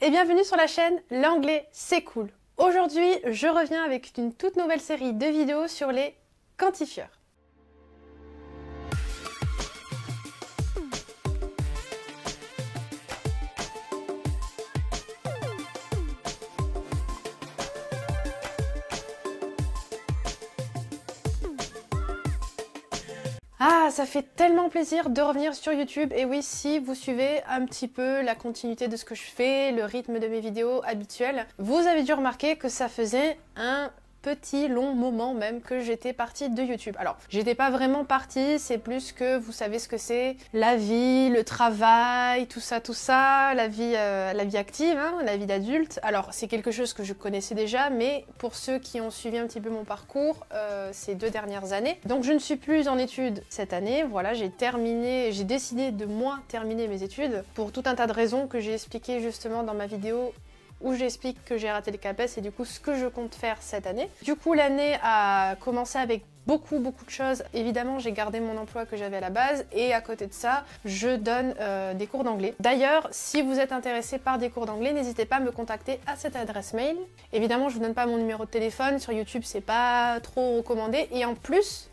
et bienvenue sur la chaîne L'anglais c'est cool. Aujourd'hui, je reviens avec une toute nouvelle série de vidéos sur les quantifieurs. Ah, ça fait tellement plaisir de revenir sur YouTube. Et oui, si vous suivez un petit peu la continuité de ce que je fais, le rythme de mes vidéos habituelles, vous avez dû remarquer que ça faisait un petit long moment même que j'étais partie de YouTube. Alors, j'étais pas vraiment partie, c'est plus que vous savez ce que c'est, la vie, le travail, tout ça, la vie active, hein, la vie d'adulte. Alors, c'est quelque chose que je connaissais déjà, mais pour ceux qui ont suivi un petit peu mon parcours ces 2 dernières années, donc je ne suis plus en études cette année, voilà, j'ai décidé de moi terminer mes études pour tout un tas de raisons que j'ai expliquées justement dans ma vidéo où j'explique que j'ai raté le CAPES et du coup ce que je compte faire cette année. Du coup l'année a commencé avec beaucoup de choses. Évidemment j'ai gardé mon emploi que j'avais à la base et à côté de ça je donne des cours d'anglais. D'ailleurs si vous êtes intéressé par des cours d'anglais, n'hésitez pas à me contacter à cette adresse mail. Évidemment je vous donne pas mon numéro de téléphone, sur YouTube c'est pas trop recommandé et en plus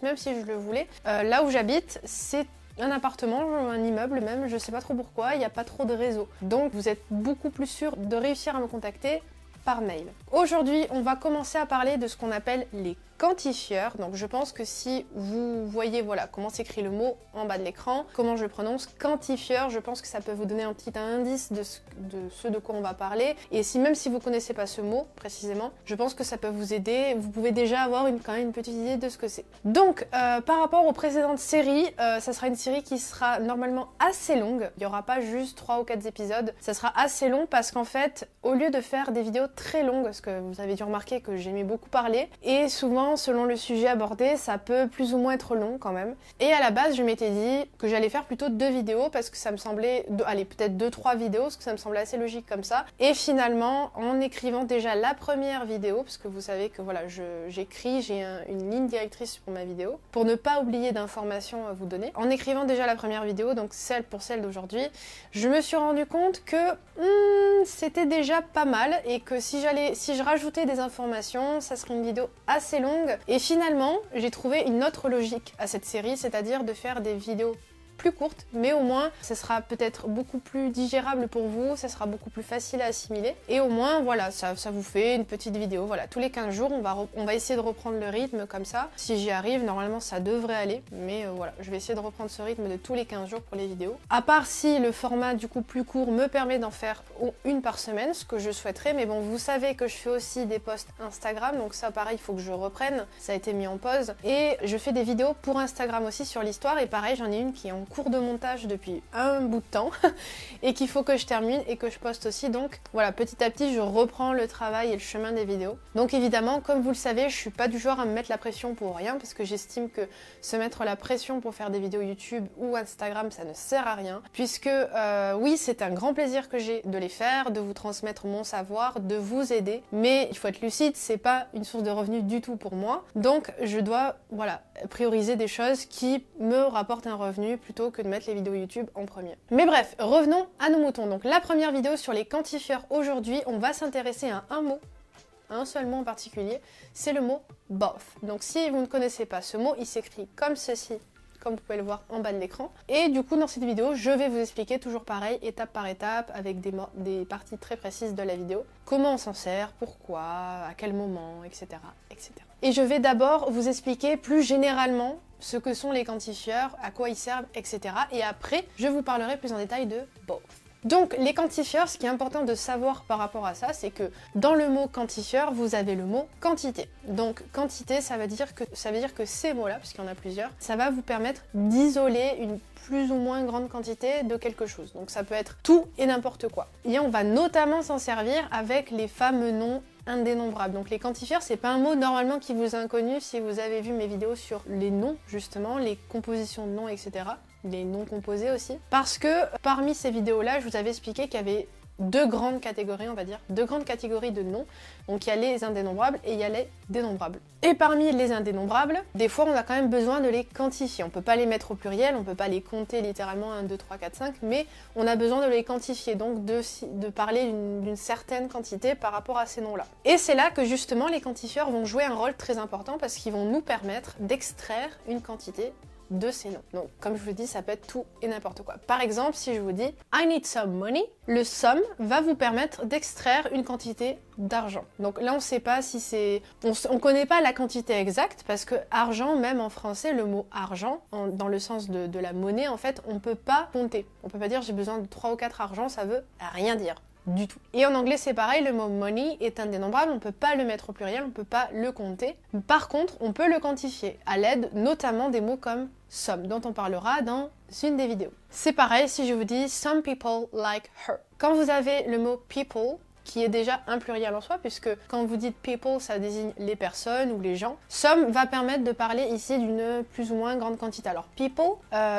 même si je le voulais, là où j'habite c'est un appartement, un immeuble même, je sais pas trop pourquoi, il n'y a pas trop de réseau. Donc vous êtes beaucoup plus sûr de réussir à me contacter par mail. Aujourd'hui, on va commencer à parler de ce qu'on appelle les quantifieurs. Donc je pense que si vous voyez voilà comment s'écrit le mot en bas de l'écran, comment je le prononce, quantifieur, je pense que ça peut vous donner un petit indice de ce de quoi on va parler. Et même si vous connaissez pas ce mot précisément, je pense que ça peut vous aider. Vous pouvez déjà avoir quand même une petite idée de ce que c'est. Donc par rapport aux précédentes séries, ça sera une série qui sera normalement assez longue. Il n'y aura pas juste 3 ou 4 épisodes. Ça sera assez long parce qu'en fait, au lieu de faire des vidéos très longues, parce que vous avez dû remarquer que j'aimais beaucoup parler, et souvent selon le sujet abordé, ça peut plus ou moins être long quand même. Et à la base, je m'étais dit que j'allais faire plutôt 2 vidéos parce que ça me semblait, allez peut-être 2-3 vidéos parce que ça me semblait assez logique comme ça. Et finalement, en écrivant déjà la première vidéo, parce que vous savez que voilà, j'écris, j'ai une ligne directrice pour ma vidéo, pour ne pas oublier d'informations à vous donner. En écrivant déjà la première vidéo, donc celle d'aujourd'hui, je me suis rendu compte que c'était déjà pas mal et que si je rajoutais des informations, ça serait une vidéo assez longue. Et finalement, j'ai trouvé une autre logique à cette série, c'est-à-dire de faire des vidéos plus courte, mais au moins ça sera peut-être beaucoup plus digérable pour vous, ça sera beaucoup plus facile à assimiler et au moins voilà, ça vous fait une petite vidéo, voilà, tous les 15 jours on va essayer de reprendre le rythme comme ça. Si j'y arrive, normalement ça devrait aller, mais voilà, je vais essayer de reprendre ce rythme de tous les 15 jours pour les vidéos. À part si le format du coup plus court me permet d'en faire une par semaine, ce que je souhaiterais, mais bon, vous savez que je fais aussi des posts Instagram, donc ça pareil, il faut que je reprenne, ça a été mis en pause, et je fais des vidéos pour Instagram aussi sur l'histoire, et pareil, j'en ai une qui est en cours de montage depuis un bout de temps et qu'il faut que je termine et que je poste aussi. Donc voilà, petit à petit je reprends le travail et le chemin des vidéos. Donc évidemment, comme vous le savez, je suis pas du genre à me mettre la pression pour rien parce que j'estime que se mettre la pression pour faire des vidéos YouTube ou Instagram, ça ne sert à rien, puisque oui, c'est un grand plaisir que j'ai de les faire, de vous transmettre mon savoir, de vous aider, mais il faut être lucide, c'est pas une source de revenus du tout pour moi. Donc je dois voilà, prioriser des choses qui me rapportent un revenu plutôt que de mettre les vidéos YouTube en premier. Mais bref, revenons à nos moutons. Donc la première vidéo sur les quantifieurs aujourd'hui, on va s'intéresser à un mot, à un seul mot en particulier, c'est le mot both. Donc si vous ne connaissez pas ce mot, il s'écrit comme ceci, comme vous pouvez le voir en bas de l'écran. Et du coup dans cette vidéo, je vais vous expliquer toujours pareil, étape par étape, avec des parties très précises de la vidéo, comment on s'en sert, pourquoi, à quel moment, etc. etc. Et je vais d'abord vous expliquer plus généralement ce que sont les quantifieurs, à quoi ils servent, etc. Et après, je vous parlerai plus en détail de both. Donc les quantifieurs, ce qui est important de savoir par rapport à ça, c'est que dans le mot quantifieur, vous avez le mot quantité. Donc quantité, ça veut dire que ces mots-là, puisqu'il y en a plusieurs, ça va vous permettre d'isoler une plus ou moins grande quantité de quelque chose. Donc ça peut être tout et n'importe quoi. Et on va notamment s'en servir avec les fameux noms indénombrables. Donc les quantifieurs, c'est pas un mot normalement qui vous est inconnu si vous avez vu mes vidéos sur les noms, justement, les compositions de noms, etc. Les noms composés aussi. Parce que parmi ces vidéos-là, je vous avais expliqué qu'il y avait deux grandes catégories, on va dire, deux grandes catégories de noms. Donc il y a les indénombrables et il y a les dénombrables. Et parmi les indénombrables, des fois on a quand même besoin de les quantifier. On peut pas les mettre au pluriel, on peut pas les compter littéralement 1, 2, 3, 4, 5, mais on a besoin de les quantifier, donc de parler d'une certaine quantité par rapport à ces noms-là. Et c'est là que justement les quantifieurs vont jouer un rôle très important parce qu'ils vont nous permettre d'extraire une quantité de ces noms. Donc comme je vous dis, ça peut être tout et n'importe quoi. Par exemple, si je vous dis I need some money, le some va vous permettre d'extraire une quantité d'argent. Donc là on ne sait pas si c'est... On connaît pas la quantité exacte parce que argent, même en français, le mot argent, dans le sens de la monnaie, en fait, on peut pas compter. On peut pas dire j'ai besoin de 3 ou 4 argent, ça veut rien dire. Du tout. Et en anglais c'est pareil, le mot money est indénombrable, on peut pas le mettre au pluriel, on peut pas le compter. Par contre, on peut le quantifier à l'aide notamment des mots comme some, dont on parlera dans une des vidéos. C'est pareil si je vous dis some people like her. Quand vous avez le mot people, qui est déjà un pluriel en soi, puisque quand vous dites people, ça désigne les personnes ou les gens. Some va permettre de parler ici d'une plus ou moins grande quantité. Alors people,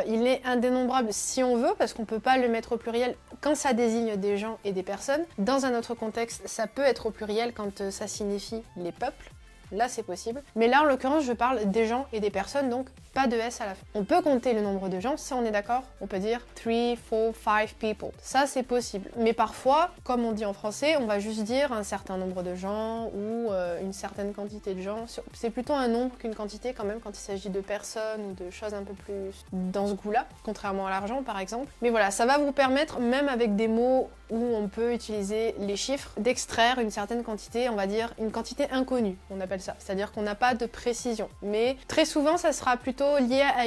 il est indénombrable si on veut, parce qu'on peut pas le mettre au pluriel quand ça désigne des gens et des personnes. Dans un autre contexte, ça peut être au pluriel quand ça signifie les peuples. Là, c'est possible. Mais là, en l'occurrence, je parle des gens et des personnes, donc pas de S à la fin. On peut compter le nombre de gens, ça on est d'accord. On peut dire 3, 4, 5 people. Ça, c'est possible. Mais parfois, comme on dit en français, on va juste dire un certain nombre de gens ou une certaine quantité de gens. C'est plutôt un nombre qu'une quantité quand même quand il s'agit de personnes ou de choses un peu plus dans ce goût-là, contrairement à l'argent par exemple. Mais voilà, ça va vous permettre, même avec des mots où on peut utiliser les chiffres, d'extraire une certaine quantité, on va dire une quantité inconnue, on appelle ça. C'est-à-dire qu'on n'a pas de précision. Mais très souvent, ça sera plutôt lié à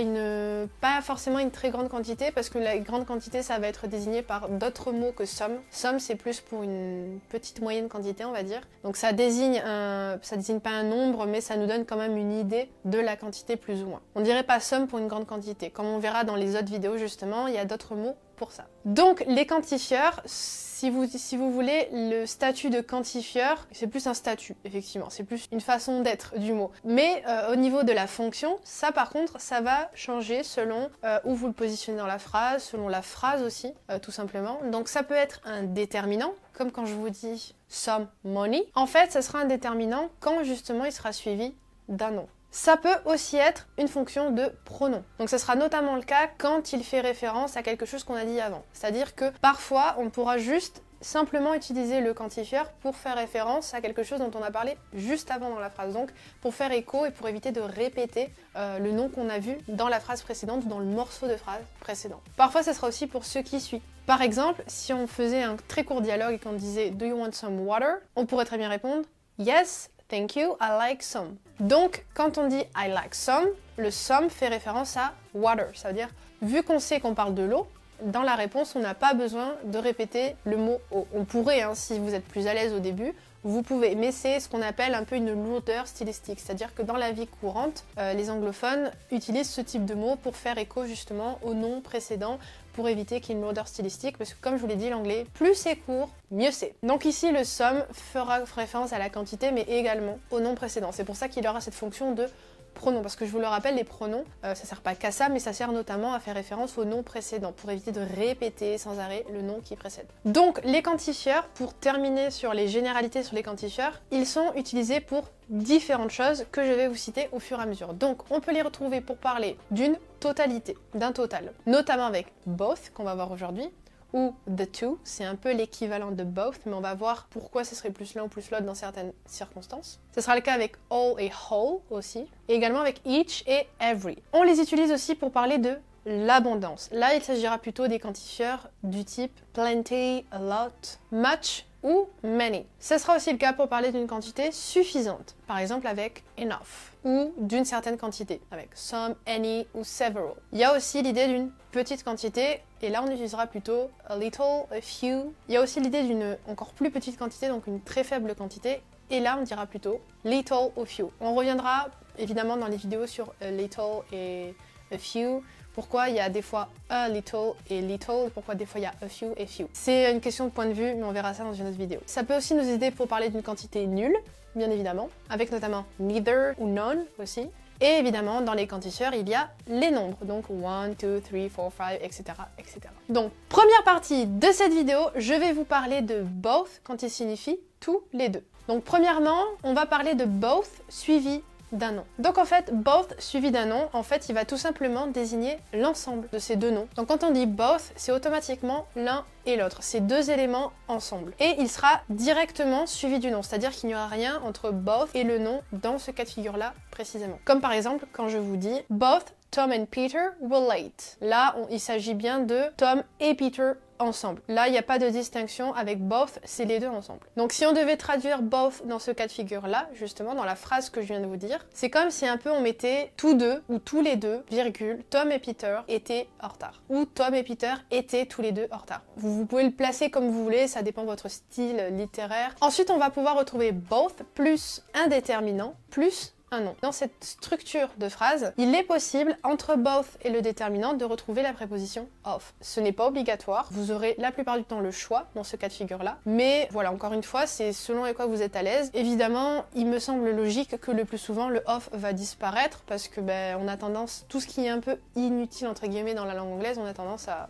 pas forcément une très grande quantité, parce que la grande quantité, ça va être désigné par d'autres mots que somme. Somme, c'est plus pour une petite moyenne quantité, on va dire. Donc ça désigne pas un nombre, mais ça nous donne quand même une idée de la quantité plus ou moins. On dirait pas somme pour une grande quantité. Comme on verra dans les autres vidéos, justement, il y a d'autres mots pour ça. Donc les quantifieurs, si vous voulez, le statut de quantifieur, c'est plus un statut, effectivement, c'est plus une façon d'être du mot. Mais au niveau de la fonction, ça par contre, ça va changer selon où vous le positionnez dans la phrase, selon la phrase aussi, tout simplement. Donc ça peut être un déterminant, comme quand je vous dis some money. En fait, ça sera un déterminant quand justement il sera suivi d'un nom. Ça peut aussi être une fonction de pronom. Donc ce sera notamment le cas quand il fait référence à quelque chose qu'on a dit avant. C'est-à-dire que parfois on pourra juste simplement utiliser le quantifieur pour faire référence à quelque chose dont on a parlé juste avant dans la phrase. Donc pour faire écho et pour éviter de répéter le nom qu'on a vu dans la phrase précédente, dans le morceau de phrase précédent. Parfois ça sera aussi pour ce qui suit. Par exemple, si on faisait un très court dialogue et qu'on disait Do you want some water? On pourrait très bien répondre Yes, thank you, I like some. Donc, quand on dit I like some, le some fait référence à water. Ça veut dire, vu qu'on sait qu'on parle de l'eau, dans la réponse, on n'a pas besoin de répéter le mot eau. On pourrait, hein, si vous êtes plus à l'aise au début, vous pouvez, mais c'est ce qu'on appelle un peu une lourdeur stylistique. C'est-à-dire que dans la vie courante, les anglophones utilisent ce type de mot pour faire écho justement au nom précédent, pour éviter qu'il y ait une lourdeur stylistique, parce que comme je vous l'ai dit, l'anglais, plus c'est court, mieux c'est. Donc ici, le some fera référence à la quantité, mais également au nom précédent. C'est pour ça qu'il aura cette fonction de pronom, parce que je vous le rappelle, les pronoms, ça sert pas qu'à ça, mais ça sert notamment à faire référence au nom précédent, pour éviter de répéter sans arrêt le nom qui précède. Donc les quantifieurs, pour terminer sur les généralités sur les quantifieurs, ils sont utilisés pour différentes choses que je vais vous citer au fur et à mesure. Donc on peut les retrouver pour parler d'une totalité, d'un total, notamment avec both, qu'on va voir aujourd'hui, ou the two, c'est un peu l'équivalent de both, mais on va voir pourquoi ce serait plus l'un ou plus l'autre dans certaines circonstances. Ce sera le cas avec all et whole aussi, et également avec each et every. On les utilise aussi pour parler de l'abondance. Là, il s'agira plutôt des quantifieurs du type plenty, a lot, much ou many. Ce sera aussi le cas pour parler d'une quantité suffisante, par exemple avec enough, ou d'une certaine quantité, avec some, any ou several. Il y a aussi l'idée d'une petite quantité, et là on utilisera plutôt a little, a few. Il y a aussi l'idée d'une encore plus petite quantité, donc une très faible quantité, et là on dira plutôt little ou few. On reviendra évidemment dans les vidéos sur a little et a few, pourquoi il y a des fois a little et little, pourquoi des fois il y a a few et few. C'est une question de point de vue, mais on verra ça dans une autre vidéo. Ça peut aussi nous aider pour parler d'une quantité nulle, bien évidemment, avec notamment neither ou none aussi. Et évidemment, dans les quantifieurs, il y a les nombres, donc 1, 2, 3, 4, 5, etc., etc. Donc, première partie de cette vidéo, je vais vous parler de both quand il signifie tous les deux. Donc, premièrement, on va parler de both suivi d'un nom. Donc en fait, both suivi d'un nom, en fait, il va tout simplement désigner l'ensemble de ces deux noms. Donc quand on dit both, c'est automatiquement l'un et l'autre. C'est deux éléments ensemble. Et il sera directement suivi du nom, c'est-à-dire qu'il n'y aura rien entre both et le nom dans ce cas de figure-là précisément. Comme par exemple, quand je vous dis both Tom and Peter were late. Là, il s'agit bien de Tom et Peter ensemble. Là, il n'y a pas de distinction avec both, c'est les deux ensemble. Donc si on devait traduire both dans ce cas de figure-là, justement, dans la phrase que je viens de vous dire, c'est comme si un peu on mettait tous deux, ou tous les deux, virgule, Tom et Peter étaient en retard. Ou Tom et Peter étaient tous les deux en retard. Vous pouvez le placer comme vous voulez, ça dépend de votre style littéraire. Ensuite, on va pouvoir retrouver both plus un déterminant plus un nom. Dans cette structure de phrase, il est possible, entre both et le déterminant, de retrouver la préposition of. Ce n'est pas obligatoire, vous aurez la plupart du temps le choix dans ce cas de figure-là, mais voilà, encore une fois, c'est selon avec quoi vous êtes à l'aise. Évidemment, il me semble logique que le plus souvent, le of va disparaître, parce que on a tendance, tout ce qui est un peu inutile, entre guillemets, dans la langue anglaise, on a tendance à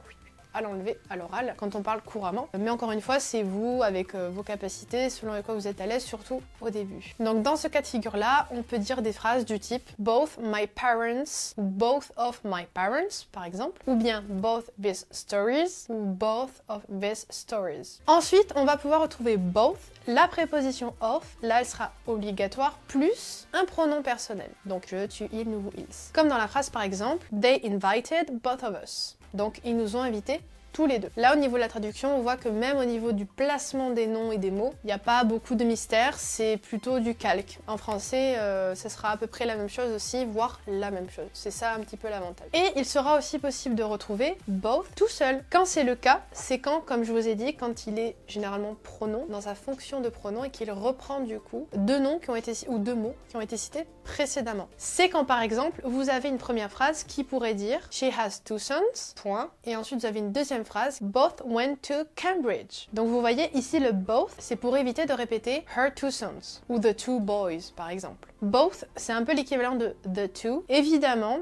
l'enlever à l'oral quand on parle couramment. Mais encore une fois, c'est vous avec vos capacités, selon avec quoi vous êtes à l'aise, surtout au début. Donc dans ce cas de figure-là, on peut dire des phrases du type both my parents ou both of my parents, par exemple, ou bien both these stories ou both of these stories. Ensuite, on va pouvoir retrouver both, la préposition of, là elle sera obligatoire, plus un pronom personnel. Donc je, tu, il, nous, ils. Comme dans la phrase par exemple, they invited both of us. Donc ils nous ont invités tous les deux. Là, au niveau de la traduction, on voit que même au niveau du placement des noms et des mots, il n'y a pas beaucoup de mystère, c'est plutôt du calque. En français, ça sera à peu près la même chose aussi, voire la même chose. C'est ça un petit peu l'avantage. Et il sera aussi possible de retrouver both tout seul. Quand c'est le cas, c'est quand, comme je vous ai dit, quand il est généralement pronom, dans sa fonction de pronom, et qu'il reprend du coup deux noms qui ont été, ou deux mots qui ont été cités précédemment. C'est quand par exemple, vous avez une première phrase qui pourrait dire She has two sons, point, et ensuite vous avez une deuxième phrase, both went to Cambridge. Donc vous voyez ici le both, c'est pour éviter de répéter her two sons ou the two boys par exemple. Both, c'est un peu l'équivalent de the two. Évidemment,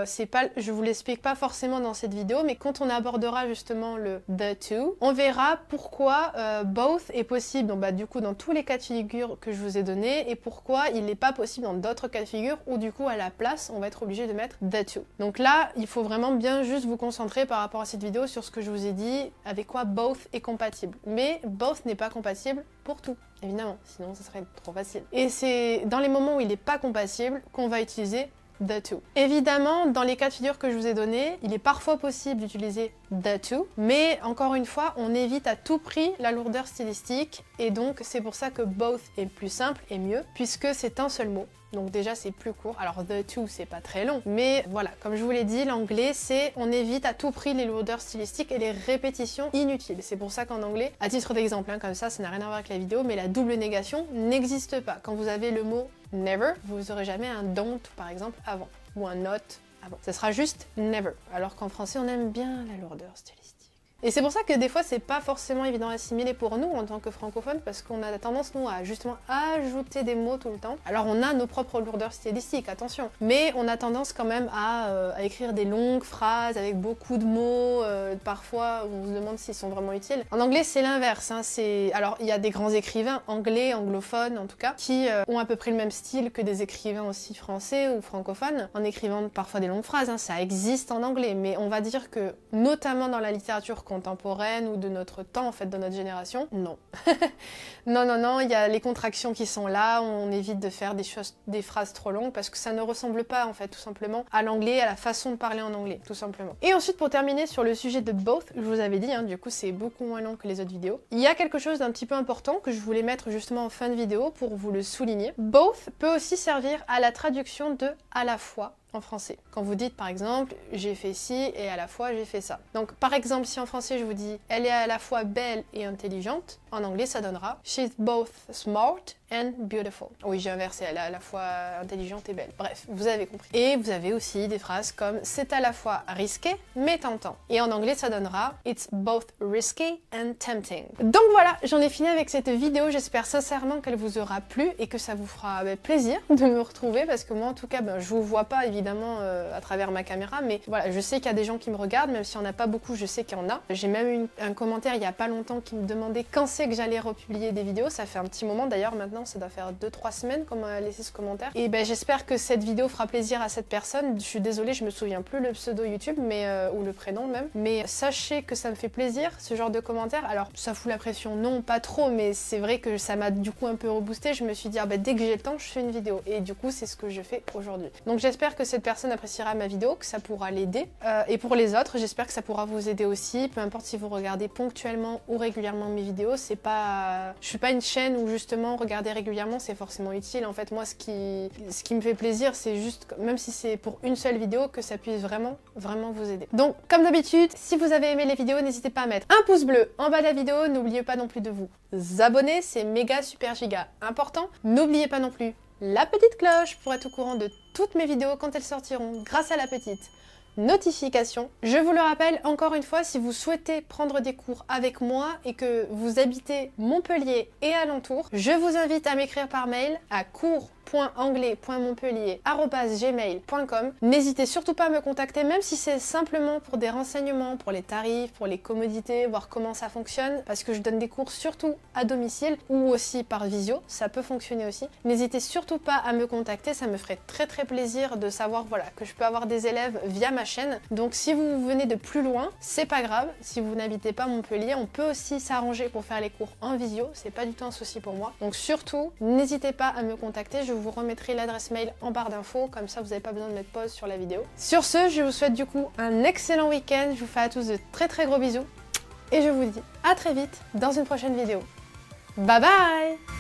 c'est pas, je vous l'explique pas forcément dans cette vidéo, mais quand on abordera justement le the two, on verra pourquoi both est possible. Donc du coup dans tous les cas de figure que je vous ai donnés et pourquoi il n'est pas possible dans d'autres cas de figure où du coup à la place on va être obligé de mettre the two. Donc là, il faut vraiment bien juste vous concentrer par rapport à cette vidéo sur ce que je vous ai dit, avec quoi both est compatible. Mais both n'est pas compatible pour tout, évidemment, sinon ça serait trop facile. Et c'est dans les moments où il n'est pas compatible qu'on va utiliser the two. Évidemment, dans les cas de figure que je vous ai donnés, il est parfois possible d'utiliser the two, mais encore une fois, on évite à tout prix la lourdeur stylistique, et donc c'est pour ça que both est plus simple et mieux, puisque c'est un seul mot. Donc déjà c'est plus court, alors the two c'est pas très long, mais voilà, comme je vous l'ai dit, l'anglais c'est on évite à tout prix les lourdeurs stylistiques et les répétitions inutiles. C'est pour ça qu'en anglais, à titre d'exemple, comme ça n'a rien à voir avec la vidéo, mais la double négation n'existe pas. Quand vous avez le mot never, vous aurez jamais un don't par exemple avant, ou un not avant. Ça sera juste never, alors qu'en français on aime bien la lourdeur stylistique. Et c'est pour ça que des fois c'est pas forcément évident à assimiler pour nous en tant que francophones, parce qu'on a tendance nous à justement ajouter des mots tout le temps. Alors on a nos propres lourdeurs stylistiques, attention, mais on a tendance quand même à écrire des longues phrases avec beaucoup de mots, parfois on se demande s'ils sont vraiment utiles. En anglais c'est l'inverse, hein, alors il y a des grands écrivains anglais, anglophones en tout cas, qui ont à peu près le même style que des écrivains aussi français ou francophones, en écrivant parfois des longues phrases, hein, ça existe en anglais, mais on va dire que notamment dans la littérature contemporaine ou de notre temps, en fait, de notre génération, non. non, il y a les contractions qui sont là, on évite de faire des phrases trop longues parce que ça ne ressemble pas, en fait, tout simplement, à l'anglais, à la façon de parler en anglais, tout simplement. Et ensuite, pour terminer sur le sujet de both, je vous avais dit, hein, du coup, c'est beaucoup moins long que les autres vidéos, il y a quelque chose d'un petit peu important que je voulais mettre justement en fin de vidéo pour vous le souligner. Both peut aussi servir à la traduction de à la fois en français. Quand vous dites par exemple j'ai fait ci et à la fois j'ai fait ça. Donc par exemple si en français je vous dis elle est à la fois belle et intelligente, en anglais ça donnera she's both smart and beautiful. Oui, j'ai inversé, elle est à la fois intelligente et belle. Bref, vous avez compris. Et vous avez aussi des phrases comme c'est à la fois risqué mais tentant. Et en anglais, ça donnera it's both risky and tempting. Donc voilà, j'en ai fini avec cette vidéo. J'espère sincèrement qu'elle vous aura plu et que ça vous fera plaisir de me retrouver parce que moi, en tout cas, je vous vois pas évidemment à travers ma caméra, mais voilà, je sais qu'il y a des gens qui me regardent, même s'il n'y en a pas beaucoup, je sais qu'il y en a. J'ai même eu un commentaire il y a pas longtemps qui me demandait quand c'est que j'allais republier des vidéos. Ça fait un petit moment d'ailleurs, maintenant ça doit faire 2-3 semaines qu'on m'a laissé ce commentaire. Et j'espère que cette vidéo fera plaisir à cette personne. Je suis désolée, je me souviens plus le pseudo YouTube, ou le prénom même. Mais sachez que ça me fait plaisir, ce genre de commentaires. Alors ça fout la pression, non, pas trop, mais c'est vrai que ça m'a du coup un peu reboosté. Je me suis dit, dès que j'ai le temps, je fais une vidéo. Et du coup, c'est ce que je fais aujourd'hui. Donc j'espère que cette personne appréciera ma vidéo, que ça pourra l'aider. Et pour les autres, j'espère que ça pourra vous aider aussi. Peu importe si vous regardez ponctuellement ou régulièrement mes vidéos, c'est pas... Je suis pas une chaîne où justement regarder régulièrement c'est forcément utile. En fait, moi, ce qui me fait plaisir, c'est juste, même si c'est pour une seule vidéo, que ça puisse vraiment vous aider. Donc, comme d'habitude, si vous avez aimé les vidéos, n'hésitez pas à mettre un pouce bleu en bas de la vidéo. N'oubliez pas non plus de vous abonner, c'est méga super giga important. N'oubliez pas non plus la petite cloche pour être au courant de toutes mes vidéos quand elles sortiront grâce à la petite notification. Je vous le rappelle encore une fois, si vous souhaitez prendre des cours avec moi et que vous habitez Montpellier et alentour, je vous invite à m'écrire par mail à cours.anglais.montpellier@gmail.com. N'hésitez surtout pas à me contacter, même si c'est simplement pour des renseignements, pour les tarifs, pour les commodités, voir comment ça fonctionne, parce que je donne des cours surtout à domicile ou aussi par visio, ça peut fonctionner aussi. N'hésitez surtout pas à me contacter, ça me ferait très plaisir de savoir que je peux avoir des élèves via ma chaîne. Donc si vous venez de plus loin, c'est pas grave, si vous n'habitez pas Montpellier, on peut aussi s'arranger pour faire les cours en visio, c'est pas du tout un souci pour moi. Donc surtout, n'hésitez pas à me contacter, je vous remettrai l'adresse mail en barre d'infos, comme ça vous n'avez pas besoin de mettre pause sur la vidéo. Sur ce, je vous souhaite du coup un excellent week-end, je vous fais à tous de très gros bisous, et je vous dis à très vite dans une prochaine vidéo. Bye bye!